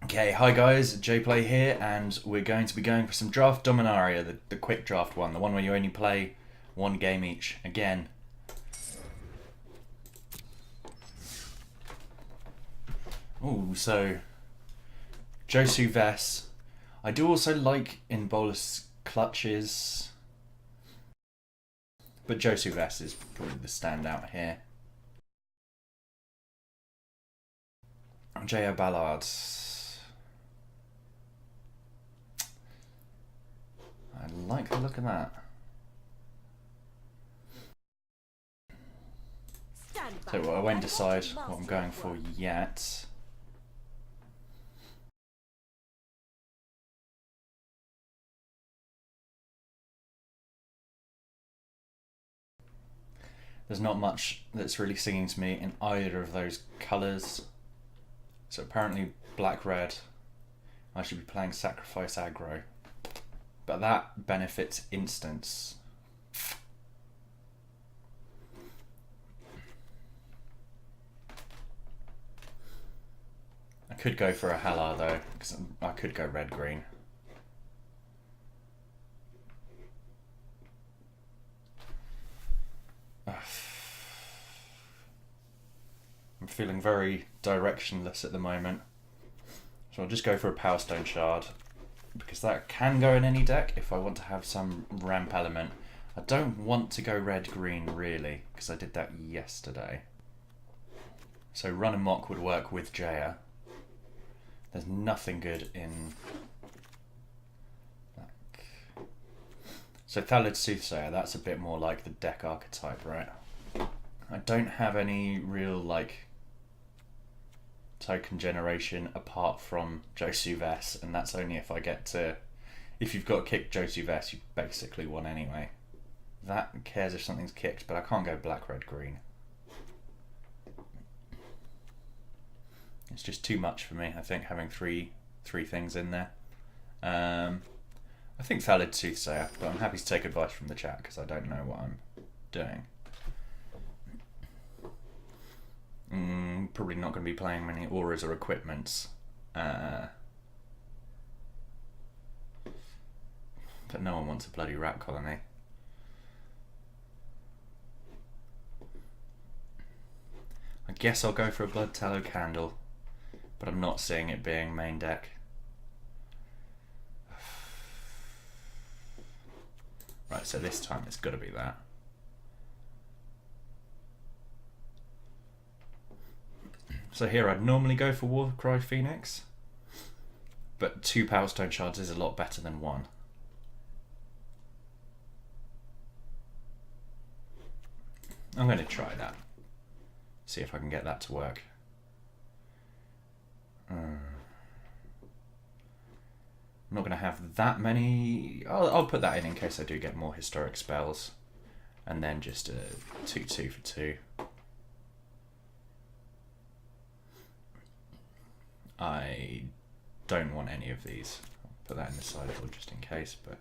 Okay, hi guys, JPlay here, and we're going to be going for some draft Dominaria, the quick draft one, the one where you only play one game each. Again. Ooh, so Josu Vess. I do also like in Bolus Clutches, but Josu Vess is probably the standout here. J.O. Ballard. I like the look of that. So I won't decide what I'm going for yet. There's not much that's really singing to me in either of those colours. So apparently black-red, I should be playing Sacrifice Aggro. But that benefits instants. I could go for a Halar though, because I could go red-green. I'm feeling very directionless at the moment. So I'll just go for a Power Stone Shard, because that can go in any deck if I want to have some ramp element. I don't want to go red-green really, because I did that yesterday. So Run Amok would work with Jaya. There's nothing good in black. So Thallid Soothsayer, that's a bit more like the deck archetype, right? I don't have any real token generation apart from Josu Vess, and that's only if I get to... If you've got kicked Josu Vess, you basically won anyway. That cares if something's kicked, but I can't go black, red, green. It's just too much for me, I think, having three things in there. I think Thallid Soothsayer, but I'm happy to take advice from the chat because I don't know what I'm doing. Probably not going to be playing many auras or equipments. But no one wants a bloody rat colony. I guess I'll go for a Blood Tallow Candle, but I'm not seeing it being main deck. Right, so this time it's got to be that. So here I'd normally go for Warcry Phoenix, but 2 Power Stone Shards is a lot better than 1. I'm going to try that. See if I can get that to work. I'm not going to have that many. I'll put that in case I do get more historic spells. And then just a 2/2 for 2. I don't want any of these. I'll put that in the sideboard just in case, but...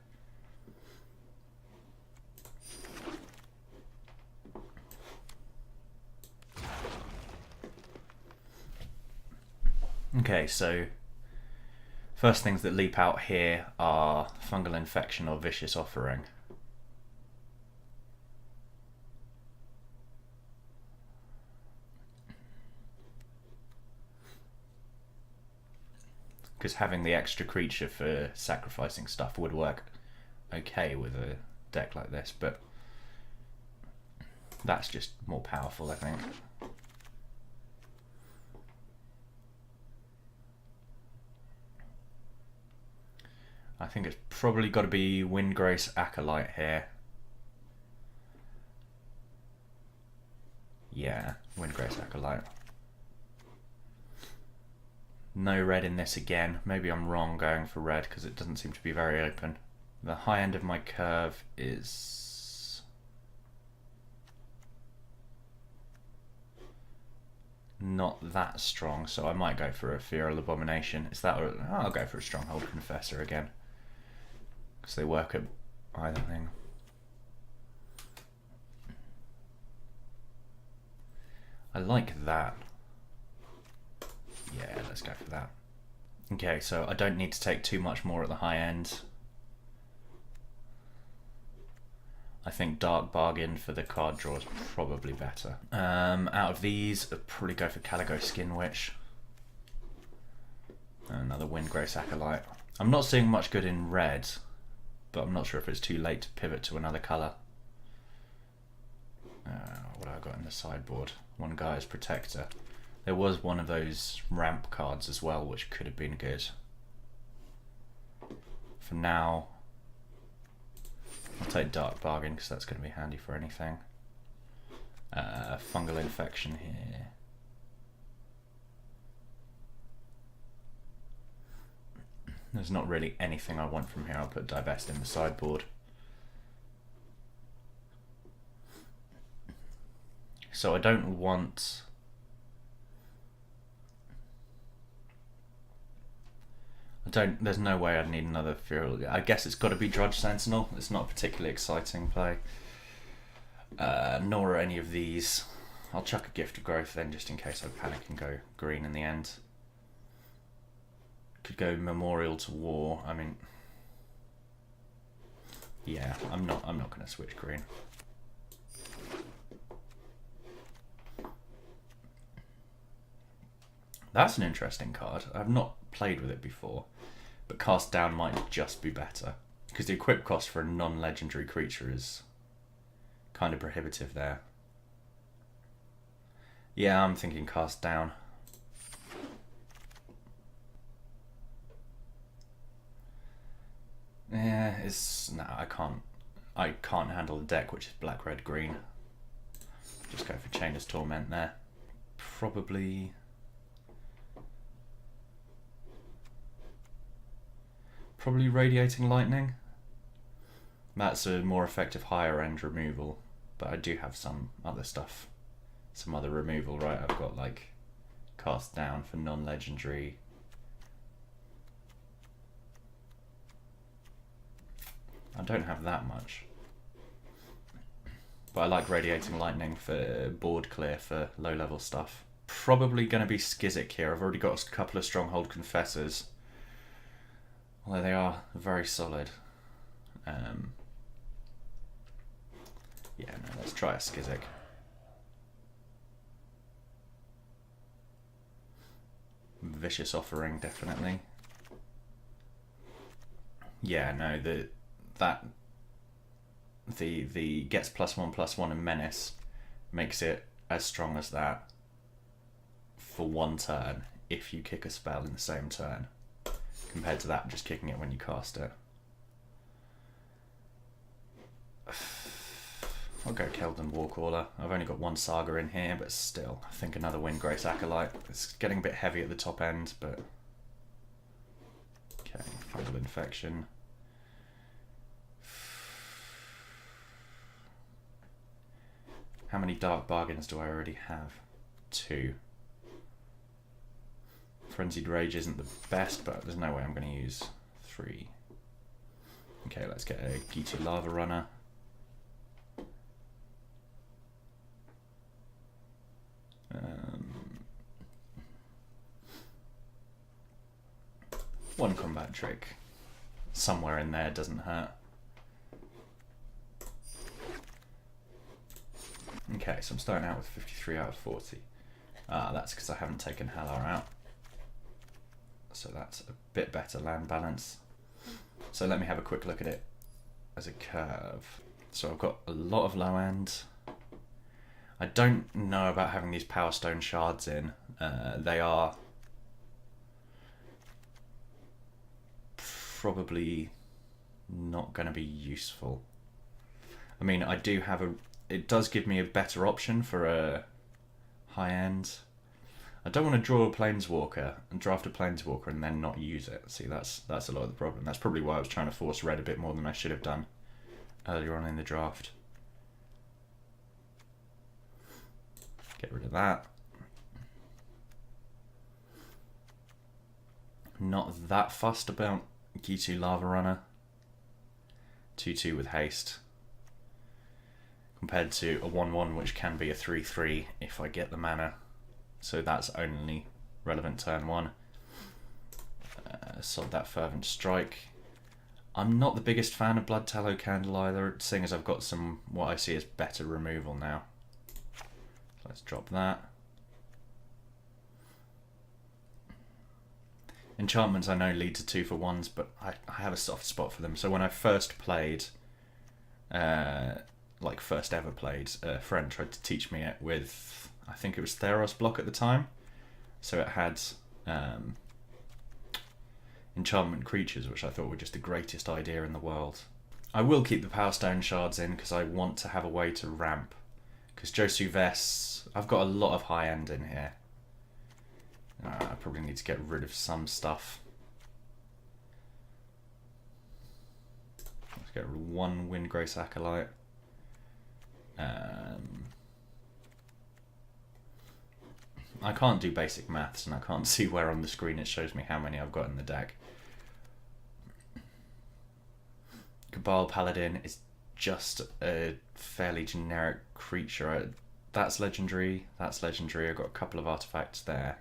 Okay, so first things that leap out here are Fungal Infection or Vicious Offering. Because having the extra creature for sacrificing stuff would work okay with a deck like this, but that's just more powerful, I think. I think it's probably got to be Windgrace Acolyte here. Yeah, Windgrace Acolyte. No red in this again. Maybe I'm wrong going for red because it doesn't seem to be very open. The high end of my curve is... not that strong, so I might go for a Feral Abomination. Is that... I'll go for a Stronghold Confessor again. Because they work at either thing. I like that. Yeah, let's go for that. Okay, so I don't need to take too much more at the high end. I think Dark Bargain for the card draw is probably better. Out of these, I'd probably go for Calico Skin Witch. Another Windgrace Acolyte. I'm not seeing much good in red, but I'm not sure if it's too late to pivot to another colour. What have I got in the sideboard? One Guy's Protector. There was one of those ramp cards as well, which could have been good. For now, I'll take Dark Bargain because that's going to be handy for anything. Fungal Infection here. There's not really anything I want from here. I'll put Divest in the sideboard. So I don't want... there's no way I'd need another Feral. I guess it's got to be Drudge Sentinel. It's not a particularly exciting play. Nor are any of these. I'll chuck a Gift of Growth then, just in case I panic and go green in the end. Could go Memorial to War. I mean, yeah, I'm not going to switch green. That's an interesting card. I've not played with it before, but Cast Down might just be better because the equip cost for a non-legendary creature is kind of prohibitive there. Yeah, I'm thinking Cast Down. Yeah, I can't handle the deck, which is black, red, green. Just go for Chainer's Torment there. Probably Radiating Lightning. That's a more effective higher end removal, but I do have some other stuff, some other removal, right? I've got like Cast Down for non-legendary. I don't have that much, but I like Radiating Lightning for board clear for low level stuff. Probably going to be Skizzik here. I've already got a couple of Stronghold Confessors, although they are very solid. Yeah, no, let's try a Skizzik. Vicious Offering, definitely. Yeah, no, the gets +1/+1 and Menace makes it as strong as that for one turn if you kick a spell in the same turn, compared to that just kicking it when you cast it. I'll go Keldon Warcaller. I've only got one Saga in here, but still, I think another Windgrace Acolyte. It's getting a bit heavy at the top end, but... Okay, Fungal Infection. How many Dark Bargains do I already have? 2. Frenzied Rage isn't the best, but there's no way I'm going to use 3. Okay, let's get a Gitu Lava Runner. One combat trick somewhere in there doesn't hurt. Okay, so I'm starting out with 53 out of 40. That's because I haven't taken Halar out. So that's a bit better land balance. So let me have a quick look at it as a curve. So I've got a lot of low end. I don't know about having these Power Stone shards in. They are probably not going to be useful. I mean, I do have it does give me a better option for a high end. I don't want to draw a Planeswalker and draft a Planeswalker and then not use it. See, that's a lot of the problem. That's probably why I was trying to force red a bit more than I should have done earlier on in the draft. Get rid of that. Not that fussed about Gitu Lava Runner. 2/2 with haste. Compared to a 1/1 which can be a 3/3 if I get the mana. So that's only relevant turn 1. sod that Fervent Strike. I'm not the biggest fan of Blood Tallow Candle either, seeing as I've got some, what I see as better removal now. So let's drop that. Enchantments I know lead to 2-for-1s, but I have a soft spot for them. So when I first played, like first ever played, a friend tried to teach me it with, I think it was Theros block at the time. So it had enchantment creatures, which I thought were just the greatest idea in the world. I will keep the Power Stone shards in because I want to have a way to ramp. Because Josu Vess, I've got a lot of high end in here. I probably need to get rid of some stuff. Let's get rid of one Windgrace Acolyte. I can't do basic maths and I can't see where on the screen it shows me how many I've got in the deck. Cabal Paladin is just a fairly generic creature. That's legendary, I've got a couple of artifacts there.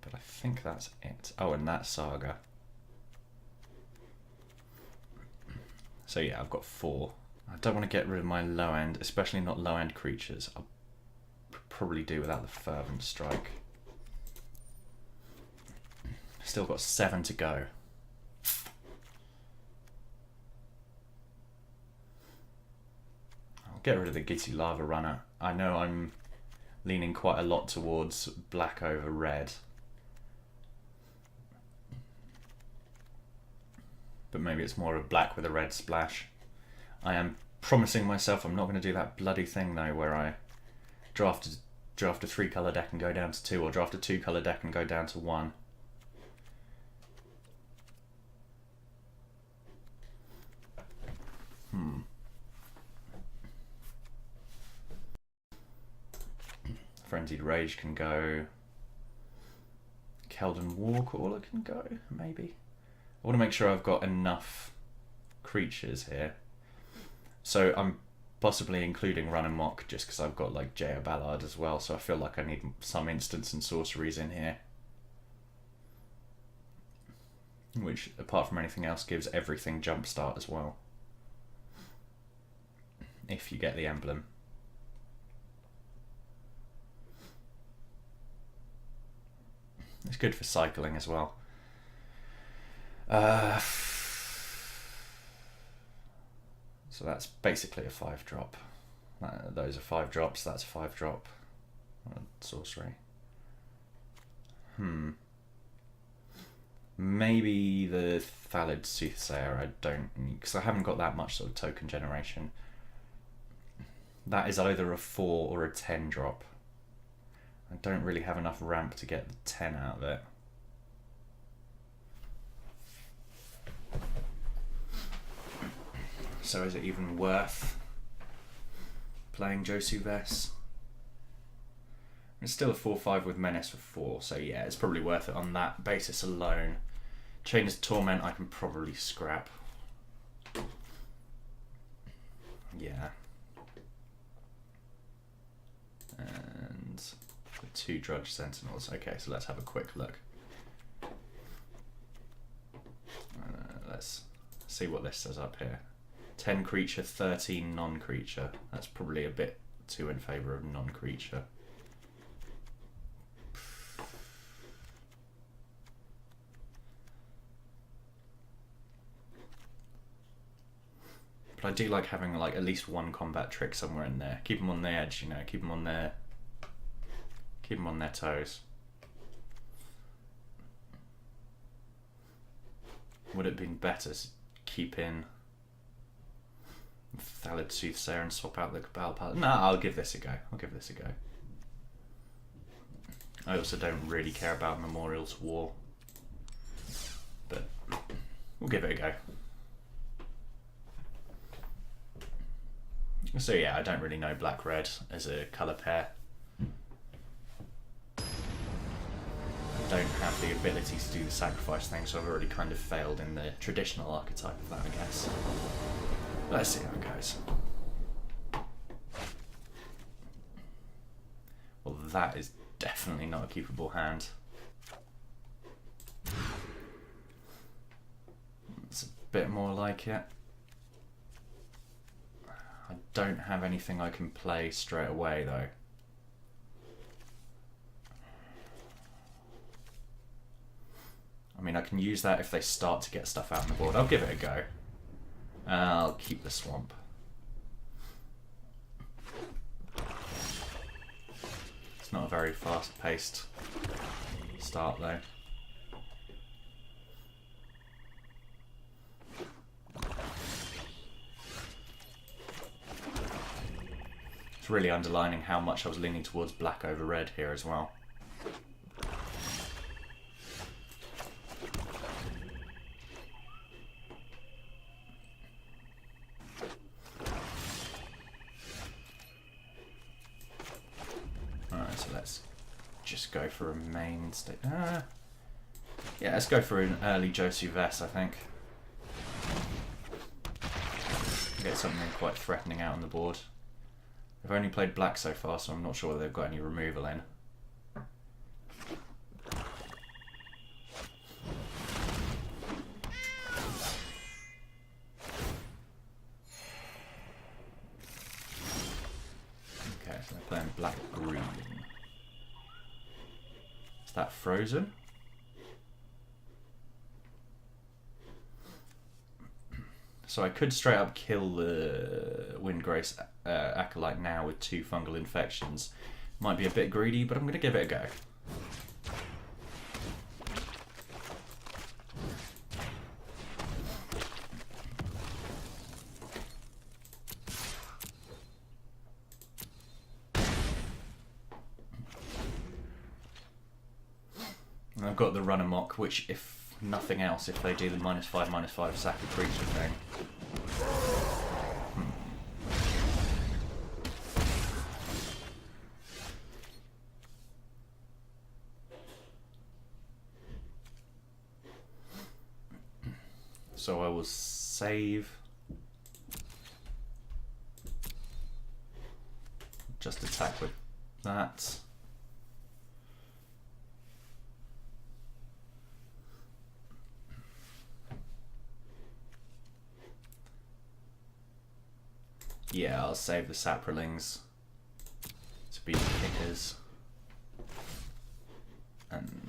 But I think that's it. Oh, and that Saga. So yeah, I've got 4. I don't want to get rid of my low end, especially not low end creatures. I'll probably do without the Fervent Strike. Still got 7 to go. I'll get rid of the Gitty Lava Runner. I know I'm leaning quite a lot towards black over red. But maybe it's more of black with a red splash. I am promising myself I'm not going to do that bloody thing though where I draft a 3-colour deck and go down to 2, or draft a 2-colour deck and go down to 1. Frenzied Rage can go. Keldon Warcaller can go, maybe. I want to make sure I've got enough creatures here. So I'm possibly including Run and Mock just because I've got like J.O. Ballard as well, so I feel like I need some instants and sorceries in here. Which, apart from anything else, gives everything jumpstart as well. If you get the emblem. It's good for cycling as well. So that's basically a 5-drop. Those are 5 drops, that's a 5-drop. Sorcery. Maybe the Thallid Soothsayer I don't need, because I haven't got that much sort of token generation. That is either a 4 or a 10-drop. I don't really have enough ramp to get the 10 out of it. So is it even worth playing Josu Vess? It's still a 4/5 with Menace for 4, so yeah, it's probably worth it on that basis alone. Chain of Torment I can probably scrap. Yeah. And the 2 Drudge Sentinels. Okay, so let's have a quick look. Let's see what this says up here. 10 creature, 13 non-creature. That's probably a bit too in favour of non-creature. But I do like having like at least one combat trick somewhere in there. Keep them on the edge, you know, keep them on their toes. Would it have been better to keep in Thallid Soothsayer and swap out the Cabal Paladin? No, I'll give this a go. I also don't really care about Memorial's War, but we'll give it a go. So yeah, I don't really know black-red as a colour pair. I don't have the ability to do the sacrifice thing, so I've already kind of failed in the traditional archetype of that, I guess. Let's see how it goes. Well, that is definitely not a keepable hand. bit more like it. I don't have anything I can play straight away though. I mean, I can use that if they start to get stuff out on the board. I'll give it a go. I'll keep the swamp. It's not a very fast-paced start though. It's really underlining how much I was leaning towards black over red here as well. Alright, so let's just go for a main state. Yeah, let's go for an early Josu Vess, I think. Get something quite threatening out on the board. I've only played black so far, so I'm not sure whether they've got any removal in. Okay, so they're playing black-green. Is that frozen? So I could straight up kill the Windgrace Acolyte now with 2 fungal infections. Might be a bit greedy, but I'm going to give it a go. And I've got the Run Amok, which if nothing else, if they do the -5/-5 sack a creature thing. So I will save. Just attack with that. Yeah, I'll save the Saprolings to be kickers. And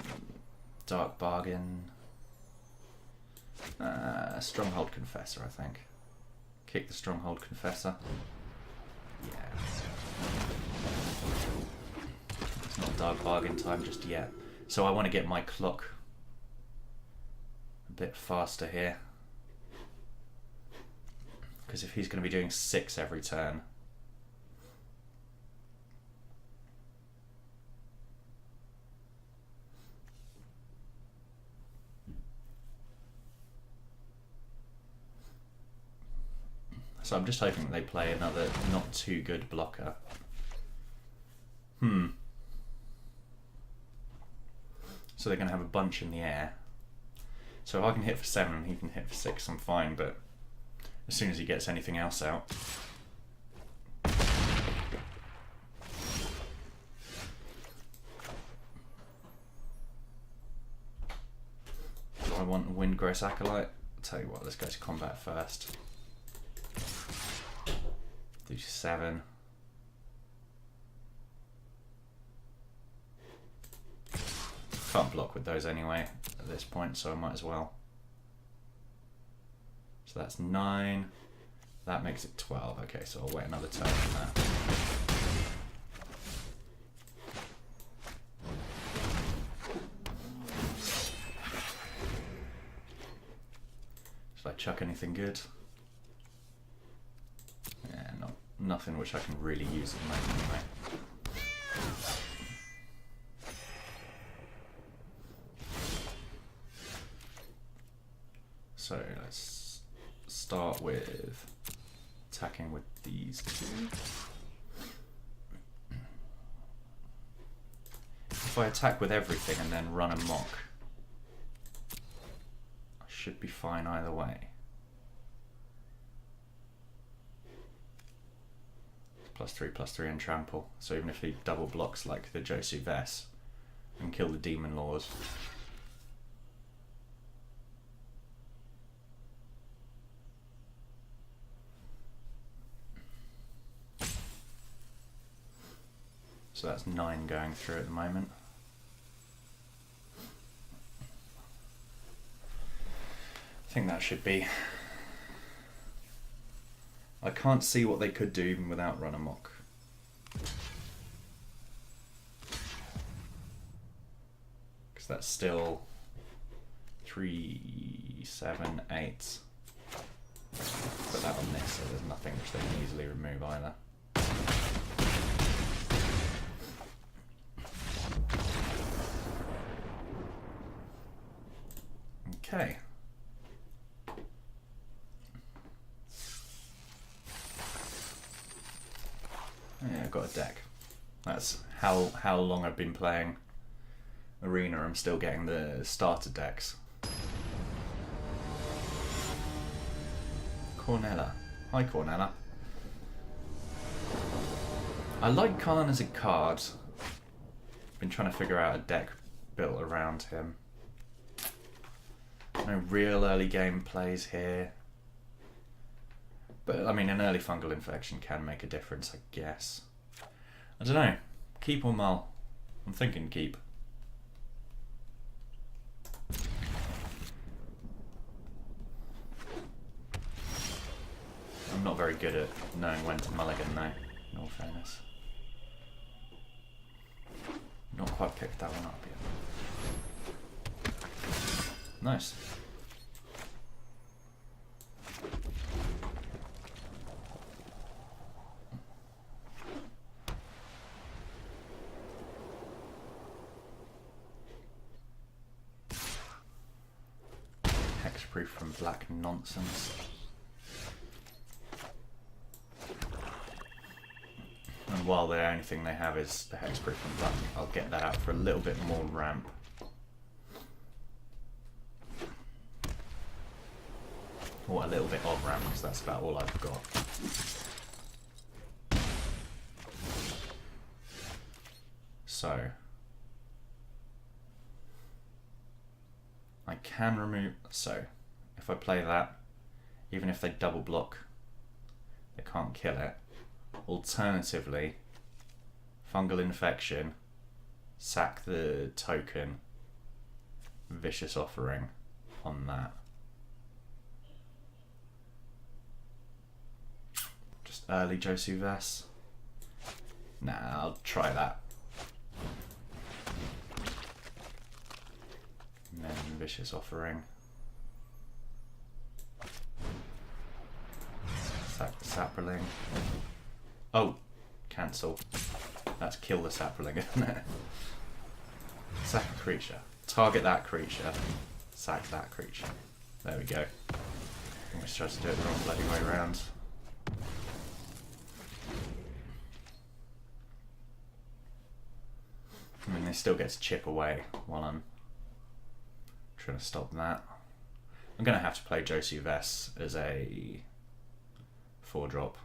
Dark Bargain. Stronghold Confessor, I think. Kick the Stronghold Confessor. Yeah. It's not Dark Bargain time just yet. So I want to get my clock a bit faster here. Because if he's going to be doing 6 every turn. So I'm just hoping that they play another not too good blocker. So they're going to have a bunch in the air. So if I can hit for 7 and he can hit for 6, I'm fine, but as soon as he gets anything else out. Do I want Windgrace Acolyte? I'll tell you what, let's go to combat first. Do 7. Can't block with those anyway at this point, so I might as well. So that's 9. That makes it 12. Okay, so I'll wait another turn on that. Should I chuck anything good? Yeah, nothing which I can really use at the moment anyway. So let's start with attacking with these 2. If I attack with everything and then run amok, I should be fine either way. +3/+3 and trample. So even if he double blocks like the Josu Vess and kill the Demon Lords. So that's 9 going through at the moment. I think that should be... I can't see what they could do even without Run Amok. Because that's still 3, 7, 8. Put that on this, so there's nothing which they can easily remove either. Okay. Yeah, I've got a deck. That's how long I've been playing Arena. I'm still getting the starter decks. Cornella. Hi, Cornella. I like Khan as a card. Been trying to figure out a deck built around him. No real early game plays here. But, I mean, an early fungal infection can make a difference, I guess. I don't know. Keep or mull? I'm thinking keep. I'm not very good at knowing when to mulligan, though, in all fairness. Not quite picked that one up yet. Nice. Hexproof from Black nonsense. And while the only thing they have is the Hexproof from Black, I'll get that out for a little bit more ramp. Or a little bit of ramp, because that's about all I've got. So I can remove, so if I play that, even if they double block, they can't kill it. Alternatively, fungal infection, sack the token, vicious offering on that. Just early Josu Vess. Nah, I'll try that. And then vicious offering. Sack the sapling. Oh, cancel. That's kill the sapling, isn't it? Sack a creature. Target that creature. Sack that creature. There we go. I almost tried to do it the wrong bloody way around. I mean, they still get to chip away while I'm trying to stop that. I'm going to have to play Josu Vess as a 4-drop.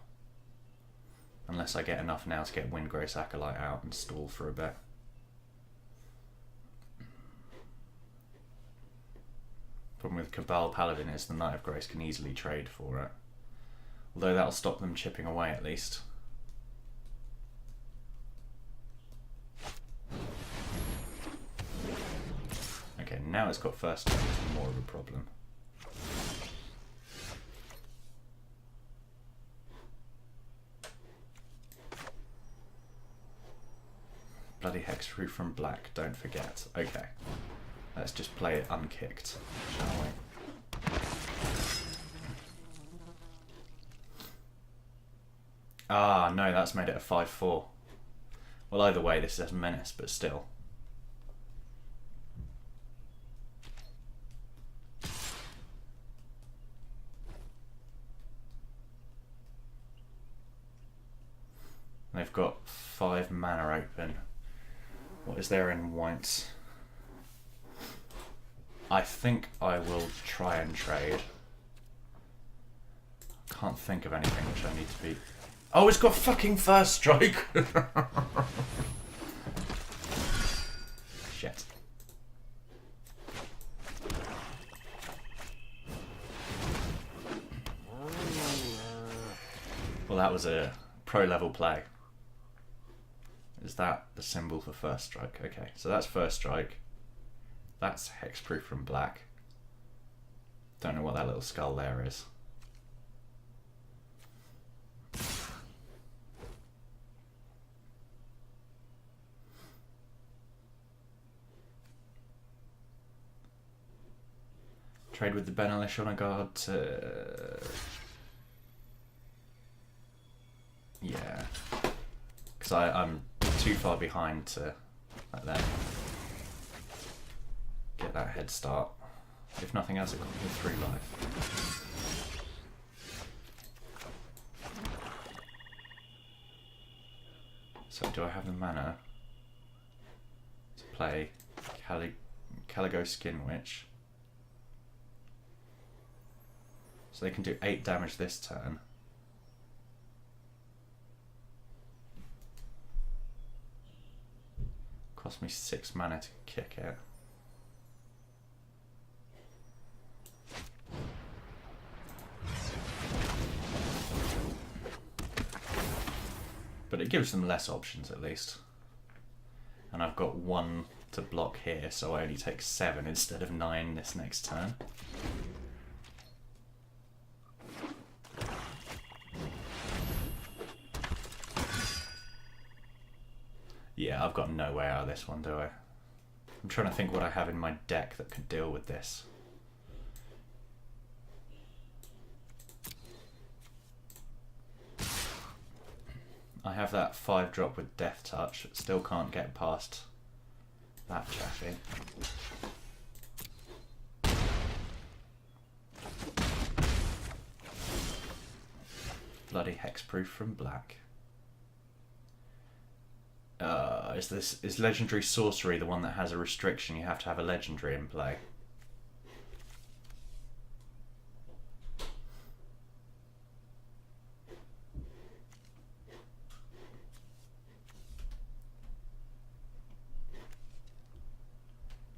Unless I get enough now to get Windgrace Acolyte out and stall for a bit. Problem with Cabal Paladin is the Knight of Grace can easily trade for it. Although that'll stop them chipping away at least. Okay, now it's got first turn, it's more of a problem. Bloody Hexproof from Black, don't forget. Okay, let's just play it unkicked, shall we? Ah, no, that's made it a 5-4. Well, either way, this is a menace, but still. They've got 5 mana open. What is there in white? I think I will try and trade. Can't think of anything which I need to be... Oh, it's got fucking first strike! Shit. Well, that was a pro-level play. Is that the symbol for first strike? Okay, so that's first strike. That's hexproof from black. Don't know what that little skull there is. Trade with the Benelish on a guard to... Yeah. Because I'm too far behind to let them get that head start. If nothing else, it got me 3 life. So do I have the mana to play Caligo Skin Witch? So they can do 8 damage this turn. Cost me 6 mana to kick it. But it gives them less options at least. And I've got 1 to block here, so I only take 7 instead of 9 this next turn. Yeah, I've got no way out of this one, do I? I'm trying to think what I have in my deck that could deal with this. I have that 5-drop with Death Touch, but still can't get past that chaffee. Bloody hexproof from black. Is legendary sorcery the one that has a restriction? You have to have a legendary in play.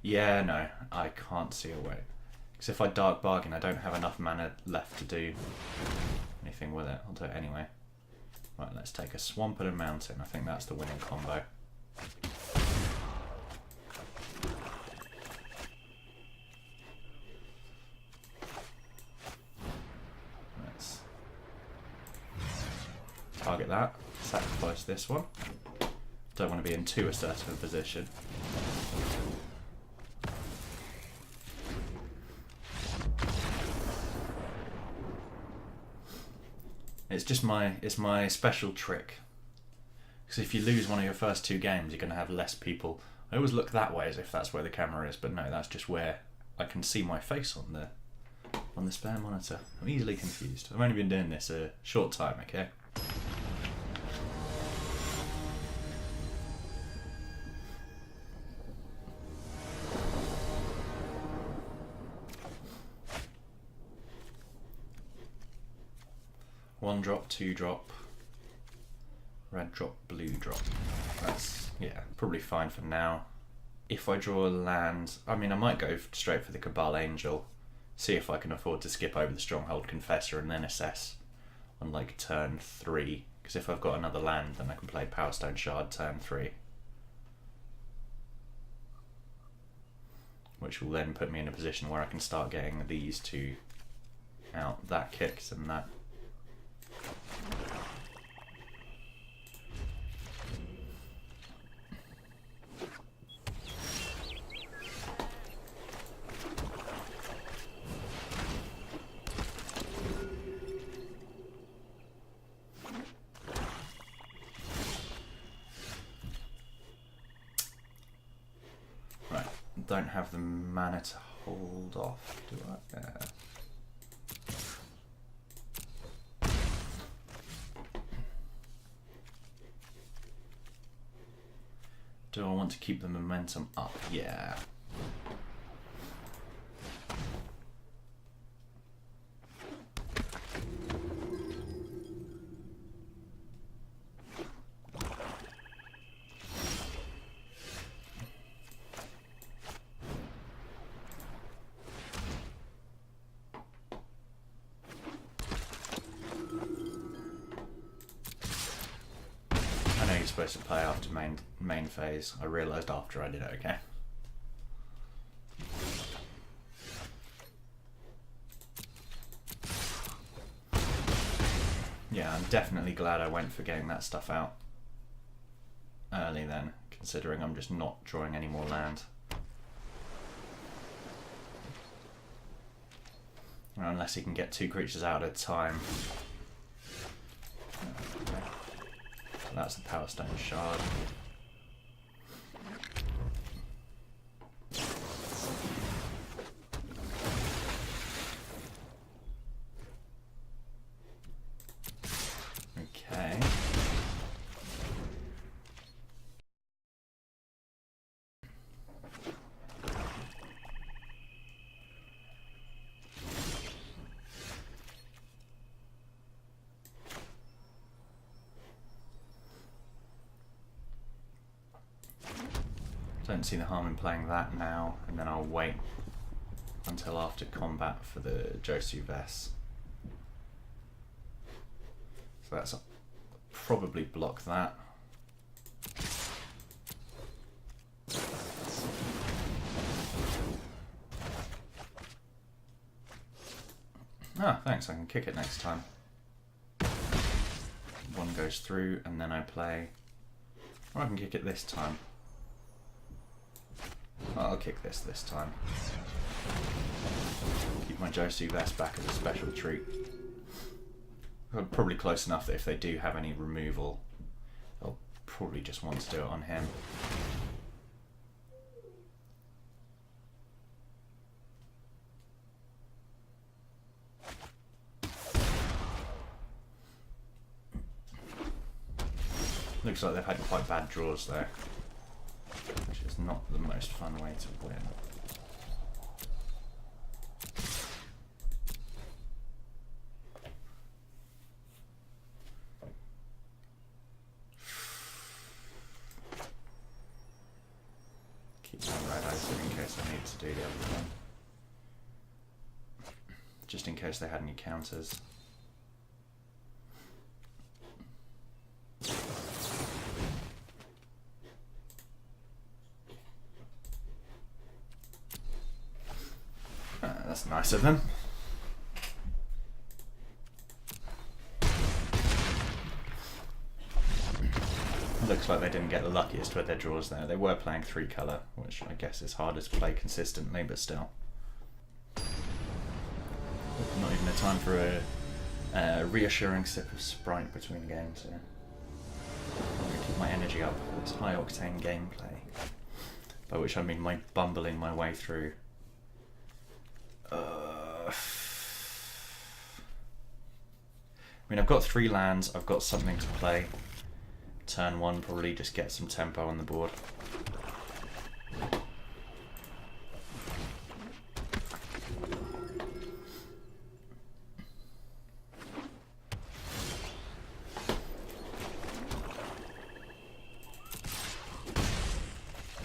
Yeah, no, I can't see a way. Because if I Dark Bargain, I don't have enough mana left to do anything with it. I'll do it anyway. Right, let's take a Swamp and a Mountain. I think that's the winning combo. Let's target that, sacrifice this one. Don't want to be in too assertive a position. It's my special trick. Because if you lose one of your first 2 games, you're going to have less people. I always look that way as if that's where the camera is, but no, that's just where I can see my face on the spare monitor. I'm easily confused. I've only been doing this a short time, okay? One drop, 2 drop, red drop, blue drop. That's, yeah, probably fine for now. If I draw a land, I mean, I might go straight for the Cabal Angel, see if I can afford to skip over the Stronghold Confessor and then assess on like turn 3. Because if I've got another land, then I can play Power Stone Shard turn 3. Which will then put me in a position where I can start getting these 2 out. That kicks and that. Right, don't have the mana to hold off, do I? Do I want to keep the momentum up? Yeah. supposed to play after main phase. I realised after I did it, okay? Yeah, I'm definitely glad I went for getting that stuff out early then, considering I'm just not drawing any more land. Or unless he can get 2 creatures out at a time. Okay. That's the Power Stone Shard. Okay. Don't see the harm in playing that now, and then I'll wait until after combat for the Josu Vess. So that's probably block that. Ah, thanks, I can kick it next time. One goes through and then I play, or I can kick it this time. I'll kick this time. Keep my Josu Vess back as a special treat. Probably close enough that if they do have any removal, they'll probably just want to do it on him. Looks like they've had quite bad draws though, which is not the most fun way to win. Keep my red open in case I need to do the other one. Just in case they had any counters. That's nice of them. Looks like they didn't get the luckiest with their draws there. They were playing 3 colour, which I guess is harder to play consistently, but still. Not even a time for a reassuring sip of Sprite between games here. I'm going to keep my energy up for this high octane gameplay. By which I mean my bumbling my way through. I mean, I've got 3 lands, I've got something to play. Turn 1, probably just get some tempo on the board.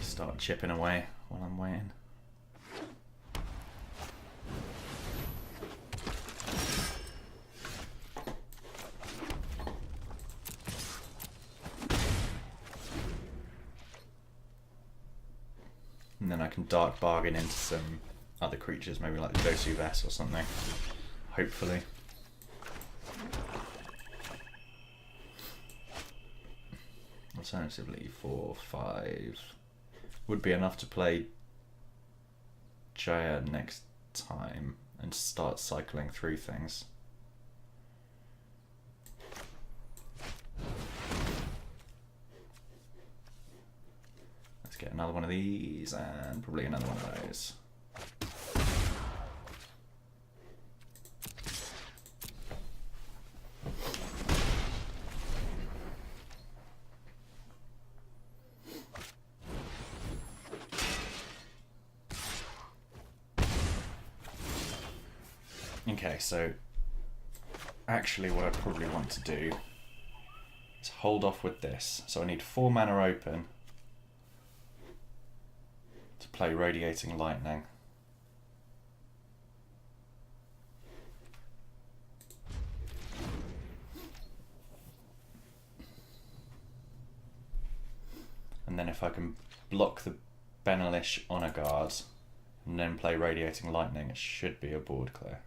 Start chipping away while I'm waiting. And then I can dark bargain into some other creatures, maybe like the Josu Vess or something, hopefully. Alternatively, 4, 5 would be enough to play Jaya next time and start cycling through things. Get another one of these and probably another one of those. Okay, so actually what I probably want to do is hold off with this. So I need 4 mana open to play Radiating Lightning. And if I can block the Benelish on a guard and then play Radiating Lightning, it should be a board clear.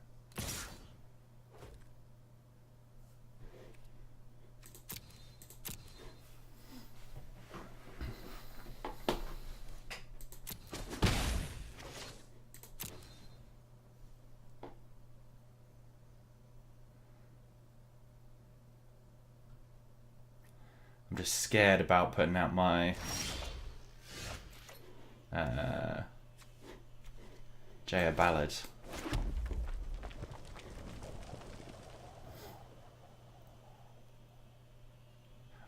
I'm just scared about putting out my Jaya Ballad.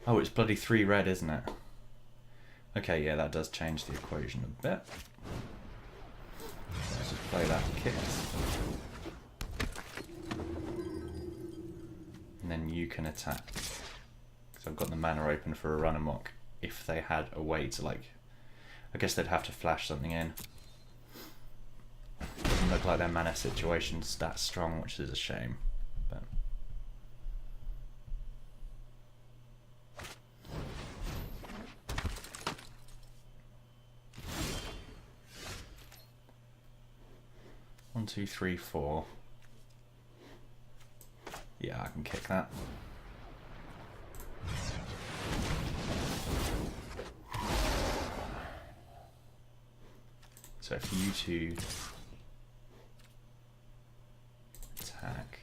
Oh, it's bloody 3 red, isn't it? Okay, yeah, that does change the equation a bit. Let's just play that kit. And then you can attack. So I've got the mana open for a run amok. If they had a way to, like, I guess they'd have to flash something in. Doesn't look like their mana situation's that strong, which is a shame. But one, two, three, four. Yeah, I can kick that. So for you to attack,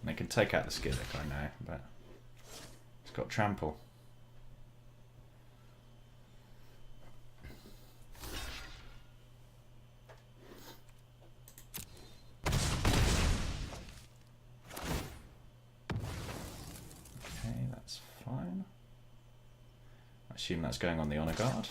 and they can take out the Skillick, I know, but it's got trample. Okay, that's fine. I assume that's going on the honor guard.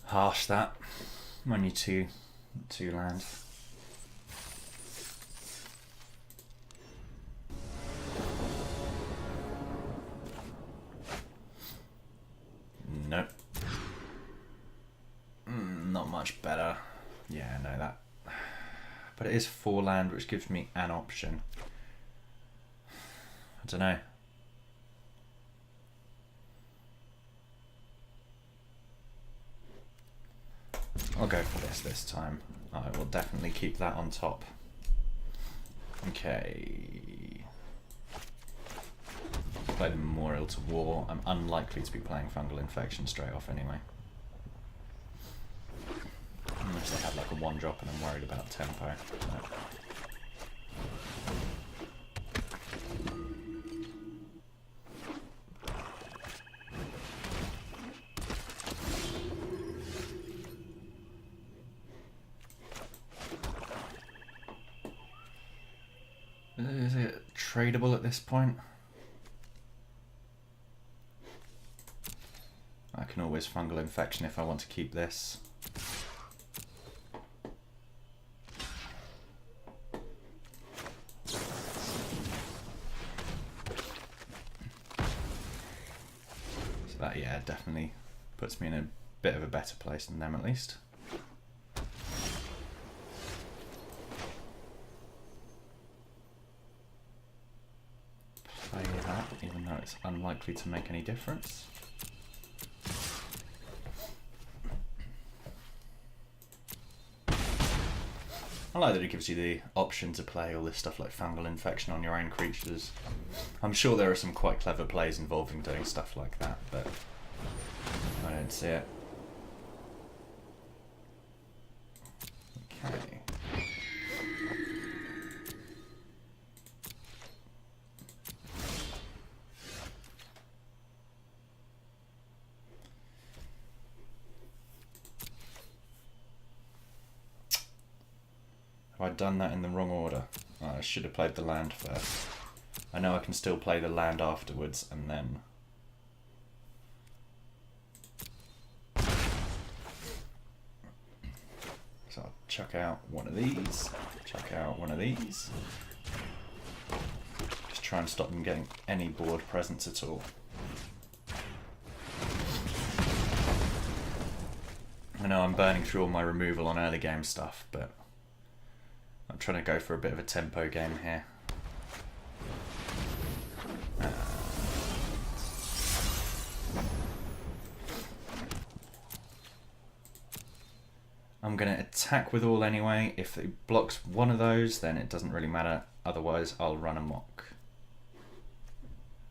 Harsh that. Only two land. Nope. Not much better. Yeah, no, that. But it is 4 land, which gives me an option. I don't know. I'll go for this time. I will definitely keep that on top. Okay. Play the Memorial to War. I'm unlikely to be playing Fungal Infection straight off anyway. Unless they have like a 1-drop and I'm worried about tempo. But is it tradable at this point? I can always Fungal Infection if I want to keep this. So that, yeah, definitely puts me in a bit of a better place than them at least. Play that, even though it's unlikely to make any difference. I like that it gives you the option to play all this stuff like Fungal Infection on your own creatures. I'm sure there are some quite clever plays involving doing stuff like that, but I don't see it. Okay. Have I done that in the wrong order? Oh, I should have played the land first. I know I can still play the land afterwards and then... So I'll chuck out one of these, chuck out one of these. Just try and stop them getting any board presence at all. I know I'm burning through all my removal on early game stuff, but I'm trying to go for a bit of a tempo game here. I'm going to attack with all anyway. If it blocks one of those, then it doesn't really matter. Otherwise, I'll run amok.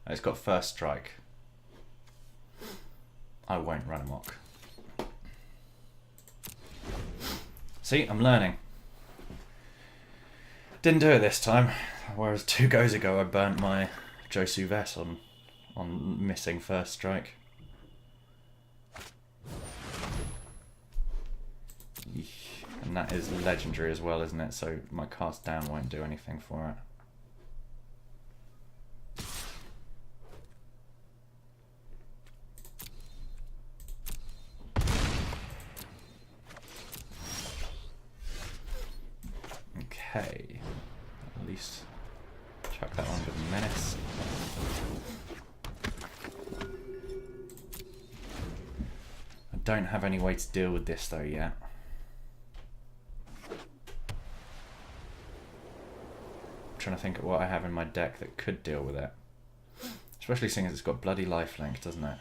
It's got first strike. I won't run amok. See, I'm learning. Didn't do it this time, whereas 2 goes ago I burnt my Josu Vess on missing first strike. And that is legendary as well, isn't it? So my cast down won't do anything for it. Okay, at least chuck that on with Menace. I don't have any way to deal with this though yet. I'm trying to think of what I have in my deck that could deal with it. Especially seeing as it's got bloody lifelink, doesn't it?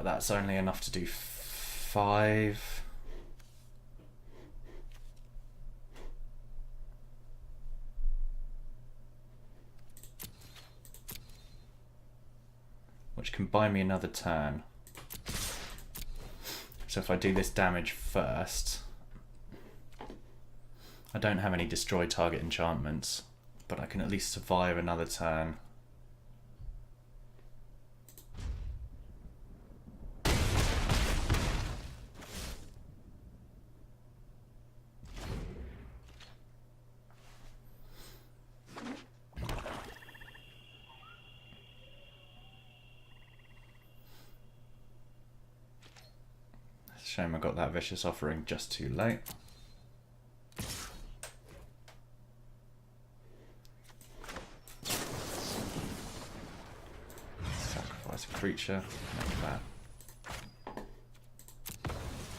That's only enough to do 5. Which can buy me another turn. So if I do this damage first, I don't have any destroy target enchantments, but I can at least survive another turn. Shame I got that Vicious Offering just too late. Sacrifice a creature, make that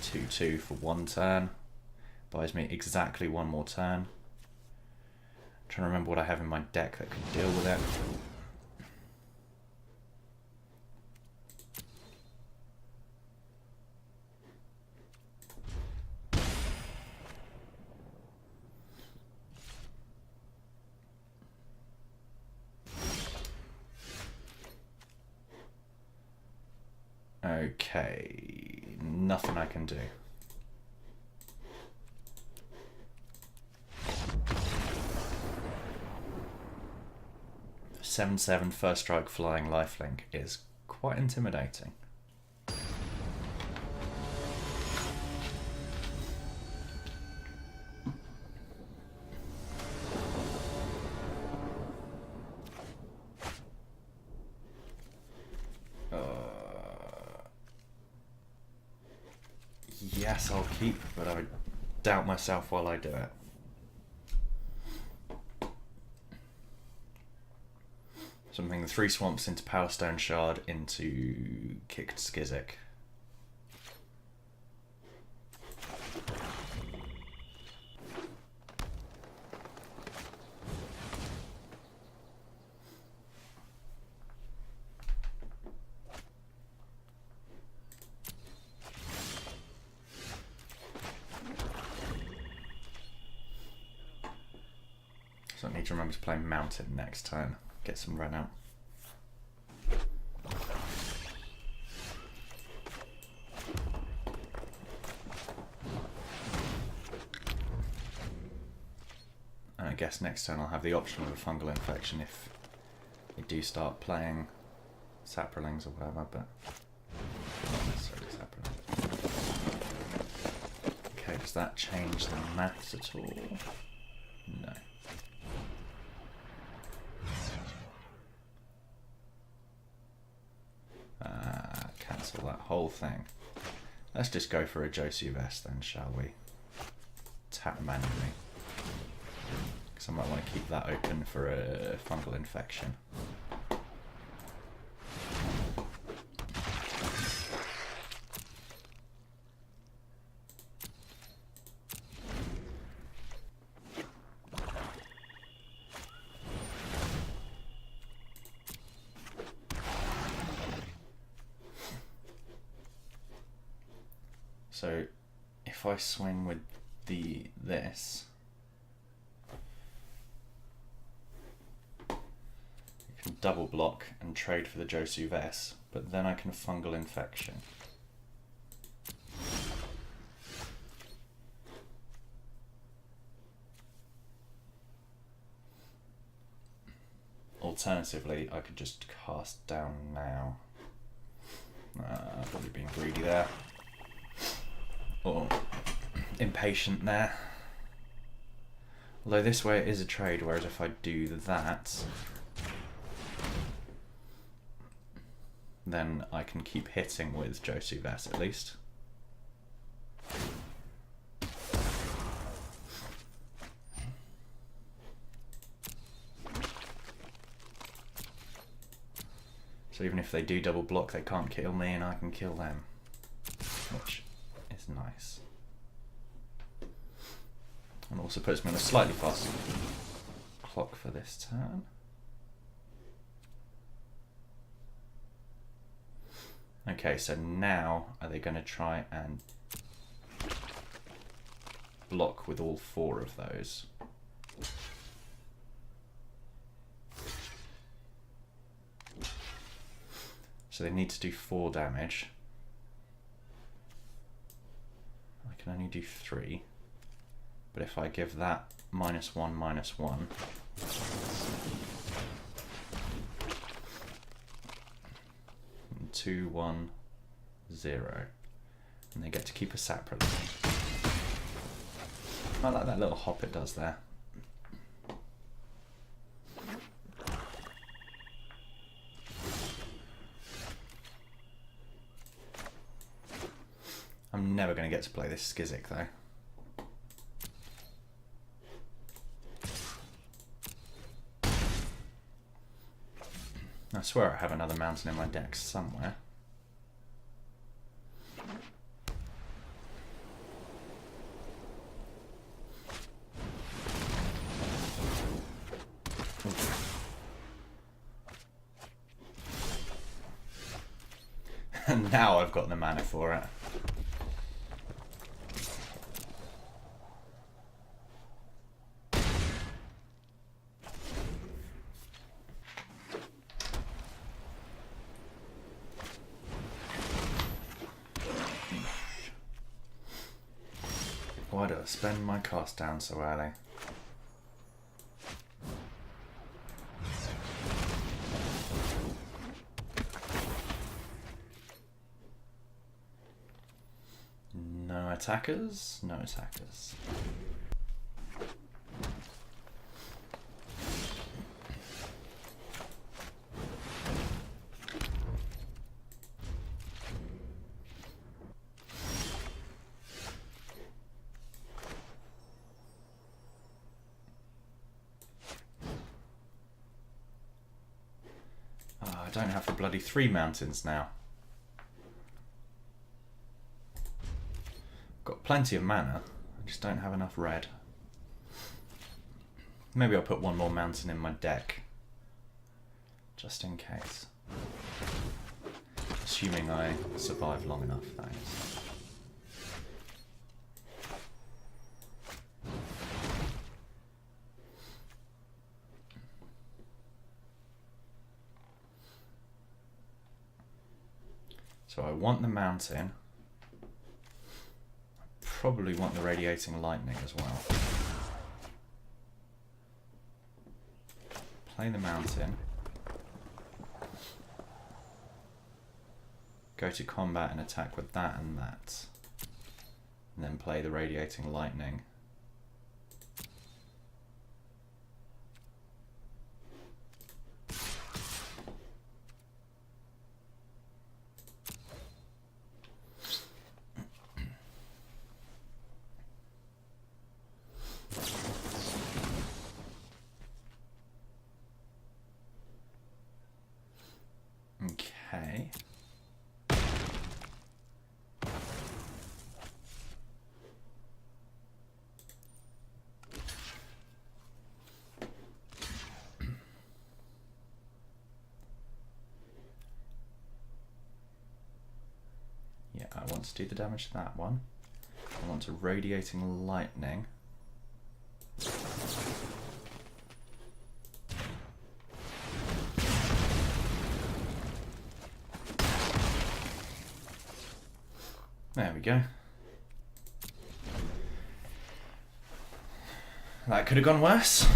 2/2 for 1 turn. Buys me exactly 1 more turn. I'm trying to remember what I have in my deck that could deal with it. Okay, nothing I can do. "7/7 first strike flying lifelink" is quite intimidating. Yes, I'll keep, but I doubt myself while I do it. Something the 3 swamps into Power Stone Shard into Kicked Skizzik. So I need to remember to play Mountain next turn. Get some run out. And I guess next turn I'll have the option of a Fungal Infection if we do start playing Saprolings or whatever, but not necessarily Saprolings. Okay, does that change the maths at all? No. cancel that whole thing. Let's just go for a Josu Vest then, shall we? Tap manually. Because I might want to keep that open for a fungal infection. So if I swing with this, I can double block and trade for the Josu Vest, but then I can fungal infection. Alternatively, I could just cast down now. Probably being greedy there. Or impatient there. Although this way it is a trade, whereas if I do that, then I can keep hitting with Josu Vest at least. So even if they do double block, they can't kill me and I can kill them, which is nice. And also puts me on a slightly faster clock for this turn. Okay, so now are they going to try and block with all 4 of those? So they need to do 4 damage. I can only do 3. But if I give that -1, -1, 2, 1, 0, and they get to keep a separate. I like that little hop it does there. I'm never going to get to play this Skizzik though. I swear I have another mountain in my deck somewhere. And now I've got the mana for it. Why do I spend my cast down so early? No attackers? No attackers. I don't have the bloody 3 mountains now. Got plenty of mana, I just don't have enough red. Maybe I'll put 1 more mountain in my deck, just in case. Assuming I survive long enough, that is. So I want the mountain. I probably want the radiating lightning as well. Play the mountain. Go to combat and attack with that and that. And then play the radiating lightning. Yeah, I want to do the damage to that one. I want to Radiating Lightning. There we go. That could have gone worse.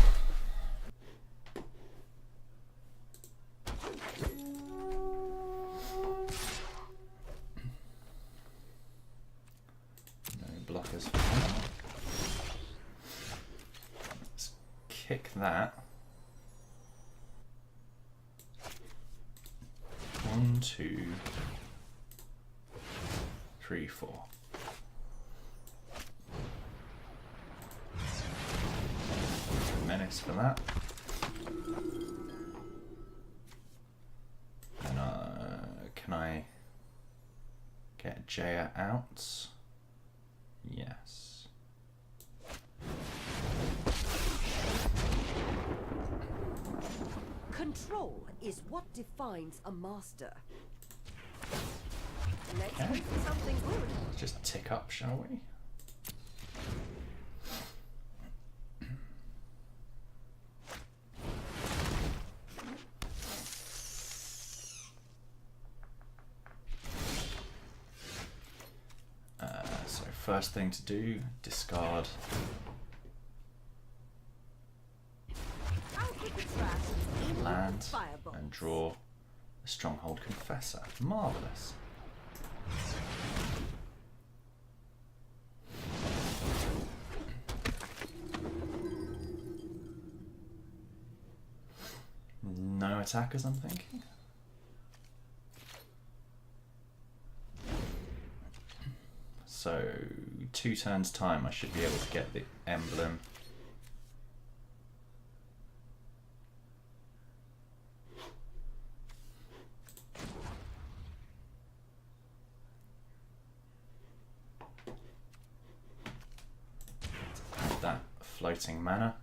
No blockers for that. Let's kick that. 1, 2, 3, 4. Menace for that. And can I get Jaya out? Yes. Control is what defines a master. Let's Okay. wait for something good. Let's just tick up, shall we? So first thing to do, discard. I'll put the trash in Land firebolt. and draw a Stronghold Confessor. Marvellous. No attackers, I'm thinking. So 2 turns time I should be able to get the emblem. Add that floating mana.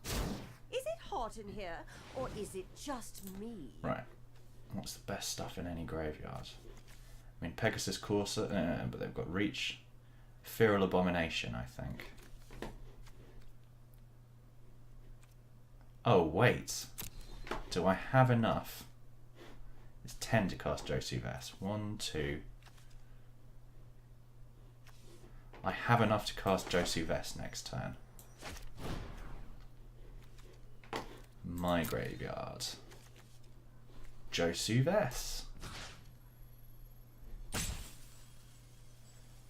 Is it hot in here, or is it just me? Right. What's the best stuff in any graveyard? I mean, Pegasus Courser, but they've got Reach. Feral Abomination, I think. Oh, wait. Do I have enough? It's 10 to cast Josu Vess. 1, 2. I have enough to cast Josu Vess next turn. My graveyard. Josu Vess.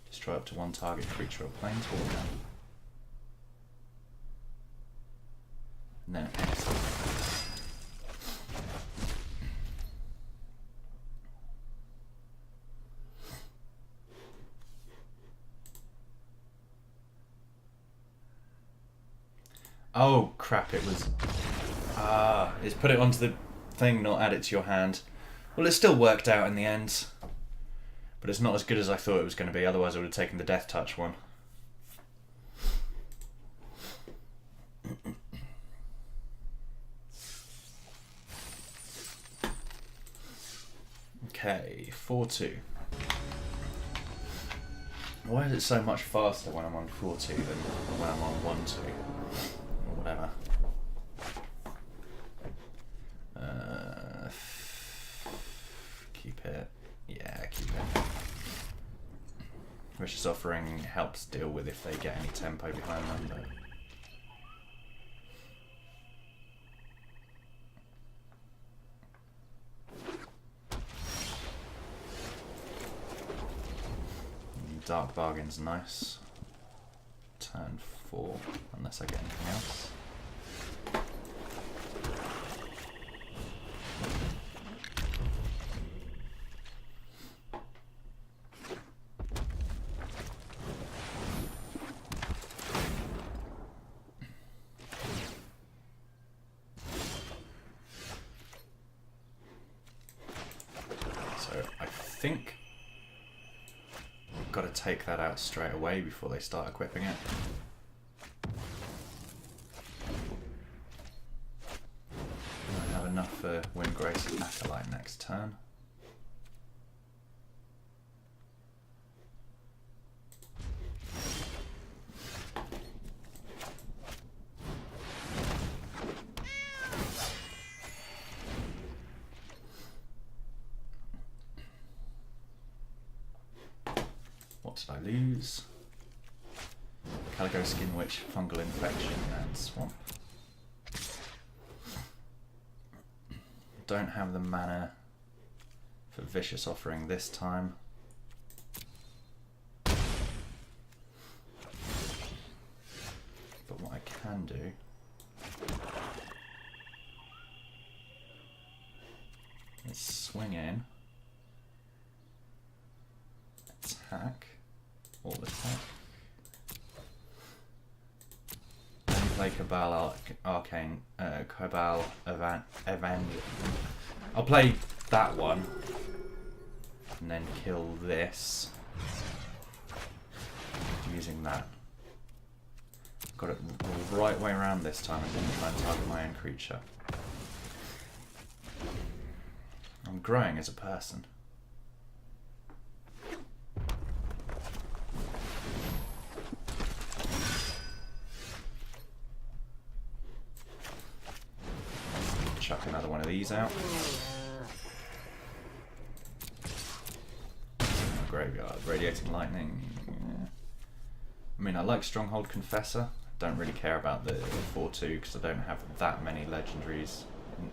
Destroy up to 1 target creature or planeswalker. And then exile. Oh crap, it was... it's put it onto the thing, not add it to your hand. Well, it still worked out in the end. But it's not as good as I thought it was going to be, otherwise I would have taken the Death Touch one. Okay, 4-2. Why is it so much faster when I'm on 4-2 than when I'm on 1-2? Or whatever. Keep it. Yeah, keep it. Vicious Offering helps deal with if they get any tempo behind them, but... Dark Bargain's nice. Turn 4, unless I get anything else. So I think I've got to take that out straight away before they start equipping it. I have enough for Windgrace Acolyte next turn. What did I lose? Calico Skin Witch, Fungal Infection, and Swamp. Don't have the mana for Vicious Offering this time. But what I can do is swing in, attack, all attack, and play Cabal Arcane, Cabal Evan. I'll play that one and then kill this using that. Got it the right way around this time and didn't try and target my own creature. I'm growing as a person. Chuck another one of these out. Graveyard, Radiating Lightning. Yeah. I mean, I like Stronghold Confessor. Don't really care about the 4-2 because I don't have that many legendaries,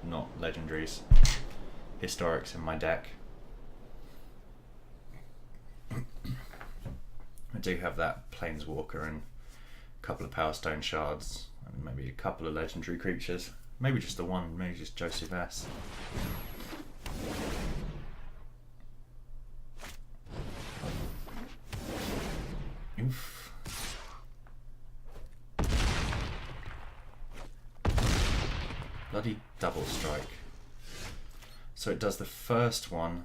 not legendaries, historics in my deck. I do have that Planeswalker and a couple of Power Stone Shards and maybe a couple of legendary creatures. Maybe just the one, maybe just Joseph S. Oof. Bloody double strike. So it does the first one.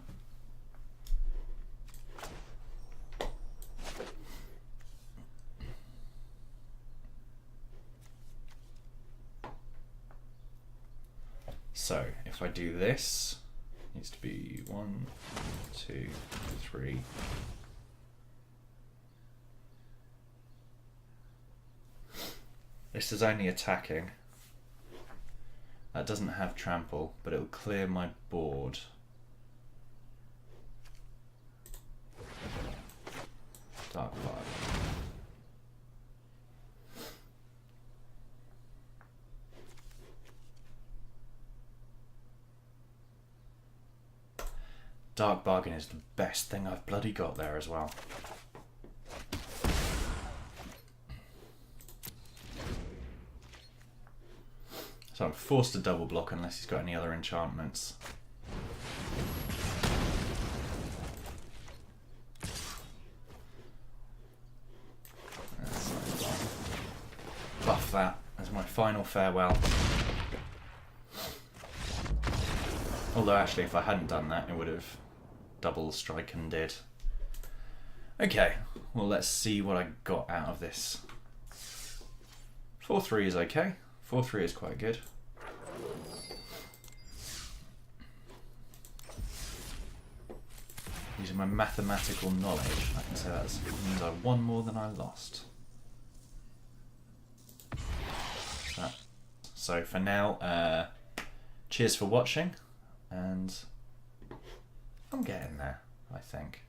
So if I do this, it needs to be 1, 2, 3. This is only attacking. That doesn't have trample, but it will clear my board. Dark Bargain. Dark Bargain is the best thing I've bloody got there as well. So I'm forced to double block unless he's got any other enchantments. Buff that as my final farewell. Although actually if I hadn't done that it would have double strike and did. Okay, well let's see what I got out of this. 4-3 is okay. 4-3 is quite good. Using my mathematical knowledge, I can say that means I won more than I lost. So for now, cheers for watching, and I'm getting there, I think.